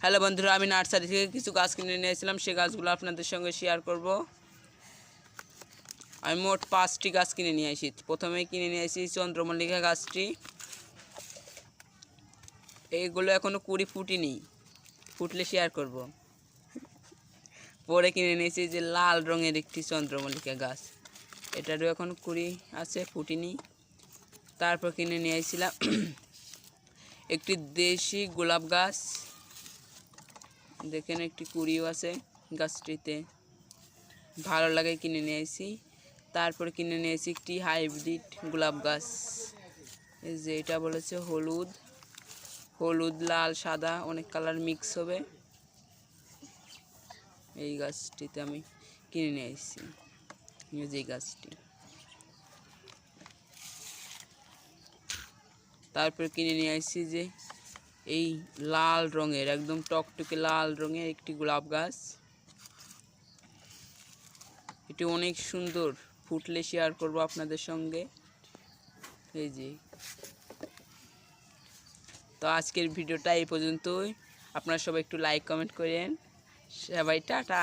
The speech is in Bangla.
হ্যালো বন্ধুরা, আমি নার্সারি থেকে কিছু গাছ কিনে নিয়ে এসেছিলাম। সেই গাছগুলো আপনাদের সঙ্গে শেয়ার করব। আমি মোট 5টি গাছ কিনে নিয়ে আসি। প্রথমেই কিনে নিয়ে আসি চন্দ্রমল্লিকা গাছটি। এইগুলো এখনও কুড়ি ফুটেনি, ফুটলে শেয়ার করব। পরে কিনে নিয়েছি যে লাল রঙের একটি চন্দ্রমল্লিকা গাছ, এটারও এখন কুড়ি আছে, ফুটেনি। তারপর কিনে নিয়ে এসেছিলাম একটি দেশি গোলাপ গাছ, দেখেন একটি কুড়িও আছে গাছটিতে, ভালো লাগে কিনে নিয়ে এসেছি। তারপর কিনে নিয়েছি একটি হাইব্রিড গোলাপ গাছ, এই যে এটা বলেছে হলুদ, হলুদ লাল সাদা অনেক কালার মিক্স হবে। এই গাছটিতে আমি কিনে নিয়ে এসেছি, এই যে গাছটি। তারপর কিনে নিয়ে আসছি যে এই লাল রঙের, একদম টকটকে লাল রঙের একটি গোলাপ গাছ, এটি অনেক সুন্দর, ফুটলে শেয়ার করব আপনাদের সঙ্গে। এই যে, তো আজকের ভিডিওটা এই পর্যন্তই। আপনারা সবাই একটু লাইক কমেন্ট করেন। সবাই টাটা।